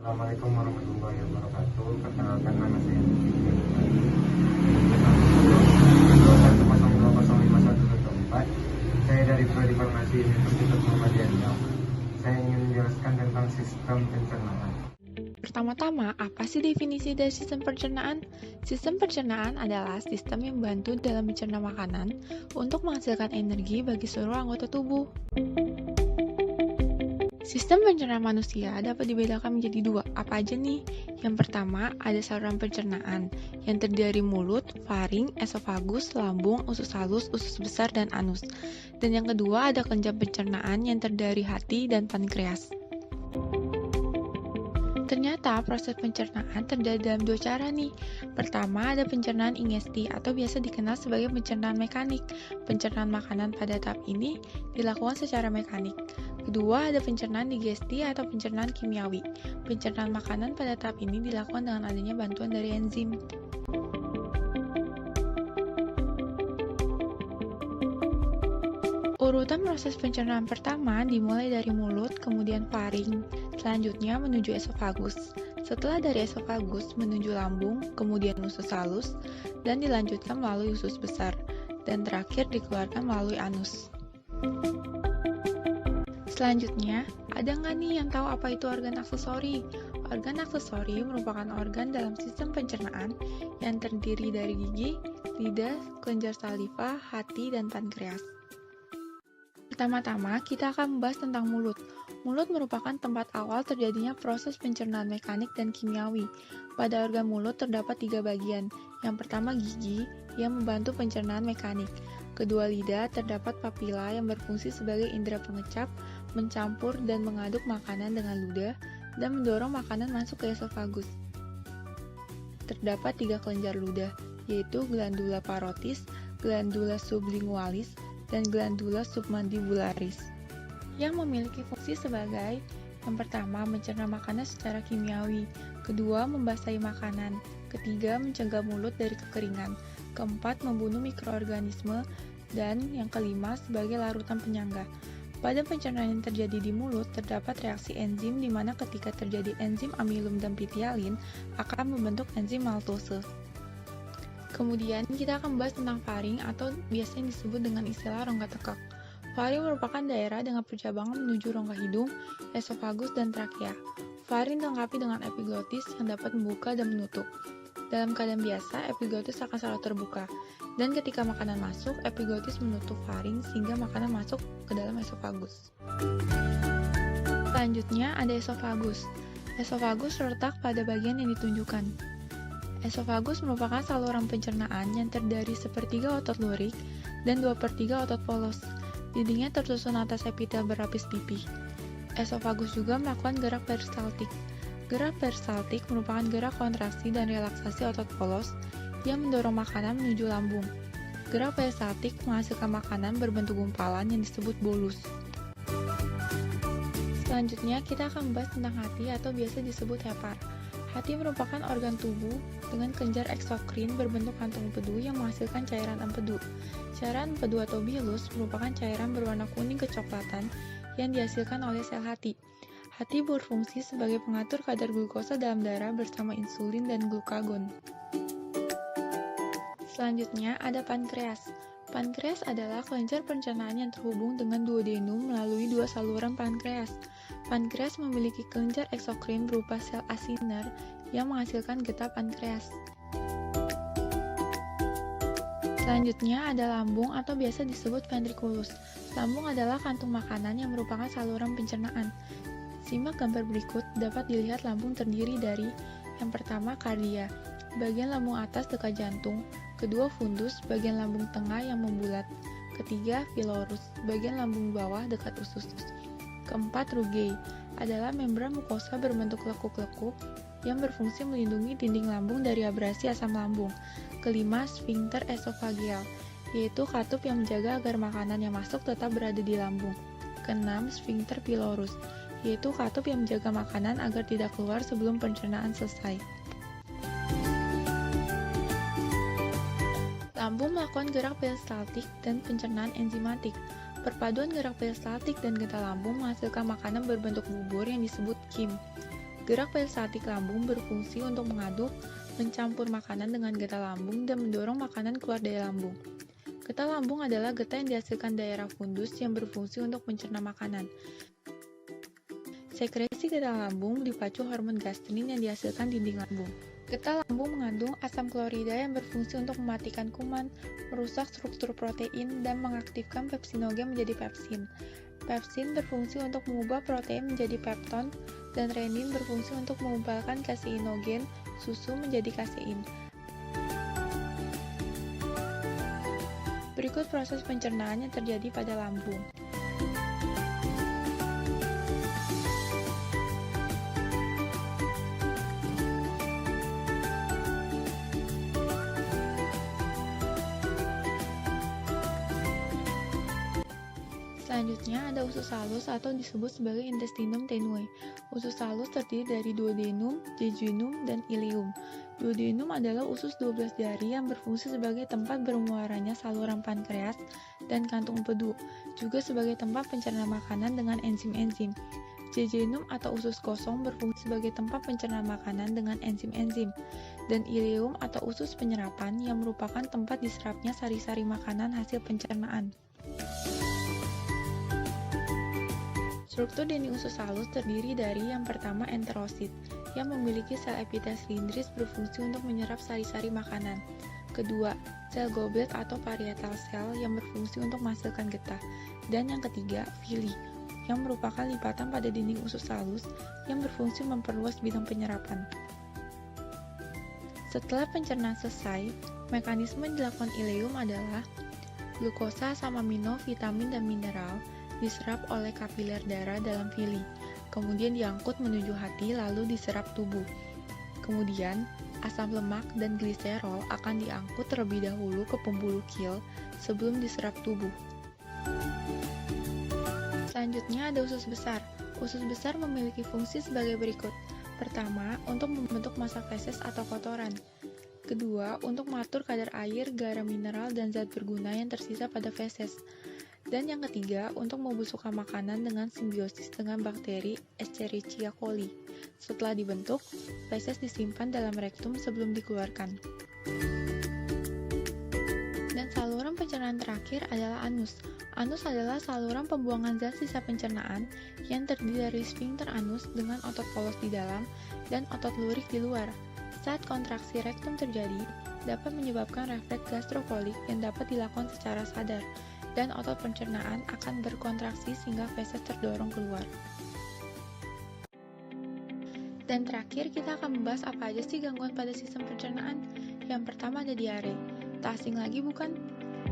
Assalamualaikum warahmatullahi wabarakatuh. Perkenalkan, nama saya Diki. Saya dari Prodi Farmasi Universitas Muhammadiyah Riau. Saya ingin menjelaskan tentang sistem pencernaan. Pertama-tama, apa sih definisi dari sistem pencernaan? Sistem pencernaan adalah sistem yang membantu dalam mencerna makanan untuk menghasilkan energi bagi seluruh anggota tubuh. Sistem pencernaan manusia dapat dibedakan menjadi dua. Apa aja nih? Yang pertama, ada saluran pencernaan yang terdiri dari mulut, faring, esofagus, lambung, usus halus, usus besar, dan anus. Dan yang kedua, ada kelenjar pencernaan yang terdiri dari hati dan pankreas. Ternyata proses pencernaan terjadi dalam dua cara nih. Pertama, ada pencernaan ingesti atau biasa dikenal sebagai pencernaan mekanik. Pencernaan makanan pada tahap ini dilakukan secara mekanik. Kedua, ada pencernaan digesti atau pencernaan kimiawi. Pencernaan makanan pada tahap ini dilakukan dengan adanya bantuan dari enzim. Urutan proses pencernaan pertama dimulai dari mulut, kemudian faring, selanjutnya menuju esofagus. Setelah dari esofagus menuju lambung, kemudian usus halus, dan dilanjutkan melalui usus besar, dan terakhir dikeluarkan melalui anus. Selanjutnya, ada nggak nih yang tahu apa itu organ aksesori? Organ aksesori merupakan organ dalam sistem pencernaan yang terdiri dari gigi, lidah, kelenjar saliva, hati, dan pankreas. Pertama-tama, kita akan membahas tentang mulut. Mulut merupakan tempat awal terjadinya proses pencernaan mekanik dan kimiawi. Pada organ mulut terdapat 3 bagian. Yang pertama gigi, yang membantu pencernaan mekanik. Kedua lidah, terdapat papila yang berfungsi sebagai indera pengecap, mencampur dan mengaduk makanan dengan ludah, dan mendorong makanan masuk ke esofagus. Terdapat 3 kelenjar ludah, yaitu glandula parotis, glandula sublingualis, dan glandula submandibularis, yang memiliki fungsi sebagai yang pertama, mencerna makanan secara kimiawi, kedua, membasahi makanan, ketiga, mencegah mulut dari kekeringan, keempat, membunuh mikroorganisme, dan yang kelima, sebagai larutan penyangga. Pada pencernaan yang terjadi di mulut, terdapat reaksi enzim di mana ketika terjadi enzim amilum dan pitialin akan membentuk enzim maltose. Kemudian kita akan membahas tentang faring atau biasanya disebut dengan istilah rongga tekak. Faring merupakan daerah dengan percabangan menuju rongga hidung, esofagus, dan trakea. Faring dilengkapi dengan epiglotis yang dapat membuka dan menutup. Dalam keadaan biasa, epiglotis akan selalu terbuka. Dan ketika makanan masuk, epiglotis menutup faring sehingga makanan masuk ke dalam esofagus. Selanjutnya ada esofagus. Esofagus terletak pada bagian yang ditunjukkan. Esofagus merupakan saluran pencernaan yang terdiri sepertiga otot lurik dan 2/3 otot polos. Dindingnya tersusun atas epitel berlapis pipih. Esofagus juga melakukan gerak peristaltik. Gerak peristaltik merupakan gerak kontraksi dan relaksasi otot polos yang mendorong makanan menuju lambung. Gerak peristaltik menghasilkan makanan berbentuk gumpalan yang disebut bolus. Selanjutnya kita akan membahas tentang hati atau biasa disebut hepar. Hati merupakan organ tubuh dengan kelenjar eksokrin berbentuk kantung empedu yang menghasilkan cairan empedu. Cairan empedu atau bilus merupakan cairan berwarna kuning kecoklatan yang dihasilkan oleh sel hati. Hati berfungsi sebagai pengatur kadar glukosa dalam darah bersama insulin dan glukagon. Selanjutnya ada pankreas. Pankreas adalah kelenjar pencernaan yang terhubung dengan duodenum melalui 2 saluran pankreas. Pankreas memiliki kelenjar eksokrin berupa sel asiner yang menghasilkan getah pankreas. Selanjutnya ada lambung atau biasa disebut ventriculus. Lambung adalah kantung makanan yang merupakan saluran pencernaan. Simak gambar berikut, dapat dilihat lambung terdiri dari yang pertama kardia, bagian lambung atas dekat jantung, kedua fundus, bagian lambung tengah yang membulat, ketiga pylorus, bagian lambung bawah dekat usus. Keempat, rugae, adalah membran mukosa berbentuk lekuk-lekuk yang berfungsi melindungi dinding lambung dari abrasi asam lambung. Kelima, sphincter esofageal, yaitu katup yang menjaga agar makanan yang masuk tetap berada di lambung. Keenam, sphincter pylorus, yaitu katup yang menjaga makanan agar tidak keluar sebelum pencernaan selesai. Lambung melakukan gerak peristaltik dan pencernaan enzimatik. Perpaduan gerak peristaltik dan getah lambung menghasilkan makanan berbentuk bubur yang disebut kim. Gerak peristatik lambung berfungsi untuk mengaduk, mencampur makanan dengan getah lambung, dan mendorong makanan keluar dari lambung. Getah lambung adalah getah yang dihasilkan daerah fundus yang berfungsi untuk mencerna makanan. Sekresi getah lambung dipacu hormon gastrin yang dihasilkan dinding lambung. Getah lambung mengandung asam klorida yang berfungsi untuk mematikan kuman, merusak struktur protein, dan mengaktifkan pepsinogen menjadi pepsin. Pepsin berfungsi untuk mengubah protein menjadi pepton, dan renin berfungsi untuk mengumpalkan kaseinogen susu menjadi kasein. Berikut proses pencernaan yang terjadi pada lambung. Selanjutnya ada usus halus atau disebut sebagai intestinum tenue. Usus halus terdiri dari duodenum, jejunum, dan ileum. Duodenum adalah usus 12 jari yang berfungsi sebagai tempat bermuaranya saluran pankreas dan kantung empedu, juga sebagai tempat pencerna makanan dengan enzim-enzim. Jejunum atau usus kosong berfungsi sebagai tempat pencerna makanan dengan enzim-enzim, dan ileum atau usus penyerapan yang merupakan tempat diserapnya sari-sari makanan hasil pencernaan. Struktur dinding usus halus terdiri dari yang pertama enterosit, yang memiliki sel epitel silindris berfungsi untuk menyerap sari-sari makanan. Kedua, sel goblet atau parietal cell yang berfungsi untuk menghasilkan getah. Dan yang ketiga, villi, yang merupakan lipatan pada dinding usus halus yang berfungsi memperluas bidang penyerapan. Setelah pencernaan selesai, mekanisme yang dilakukan ileum adalah glukosa, asam amino, vitamin, dan mineral diserap oleh kapiler darah dalam villi, kemudian diangkut menuju hati lalu diserap tubuh. Kemudian, asam lemak dan gliserol akan diangkut terlebih dahulu ke pembuluh kil sebelum diserap tubuh. Selanjutnya ada usus besar. Usus besar memiliki fungsi sebagai berikut. Pertama, untuk membentuk massa feses atau kotoran. Kedua, untuk mengatur kadar air, garam mineral, dan zat berguna yang tersisa pada feses. Dan yang ketiga, untuk membusukkan makanan dengan simbiosis dengan bakteri Escherichia coli. Setelah dibentuk, feses disimpan dalam rektum sebelum dikeluarkan. Dan saluran pencernaan terakhir adalah anus. Anus adalah saluran pembuangan zat sisa pencernaan yang terdiri dari sphincter anus dengan otot polos di dalam dan otot lurik di luar. Saat kontraksi rektum terjadi, dapat menyebabkan refleks gastrokolik yang dapat dilakukan secara sadar, dan otot pencernaan akan berkontraksi sehingga feses terdorong keluar. Dan terakhir, kita akan membahas apa aja sih gangguan pada sistem pencernaan. Yang pertama ada diare. Tak asing lagi bukan?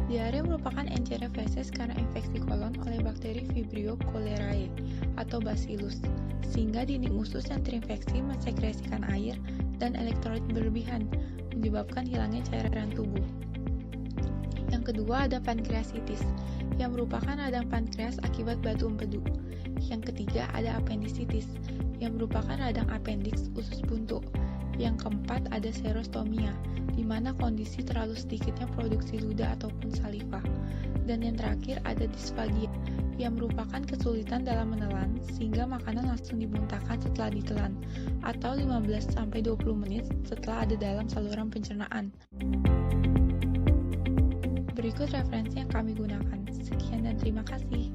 Diare merupakan encere feses karena infeksi kolon oleh bakteri Vibrio cholerae atau Bacillus, sehingga dinding usus yang terinfeksi mensekresikan air dan elektrolit berlebihan, menyebabkan hilangnya cairan tubuh. Yang kedua ada pankreasitis, yang merupakan radang pankreas akibat batu empedu. Yang ketiga ada apendisitis, yang merupakan radang apendiks usus buntu. Yang keempat ada serostomia, di mana kondisi terlalu sedikitnya produksi ludah ataupun saliva. Dan yang terakhir ada disfagia, yang merupakan kesulitan dalam menelan sehingga makanan langsung dimuntahkan setelah ditelan, atau 15-20 menit setelah ada dalam saluran pencernaan. Berikut referensi yang kami gunakan. Sekian dan terima kasih.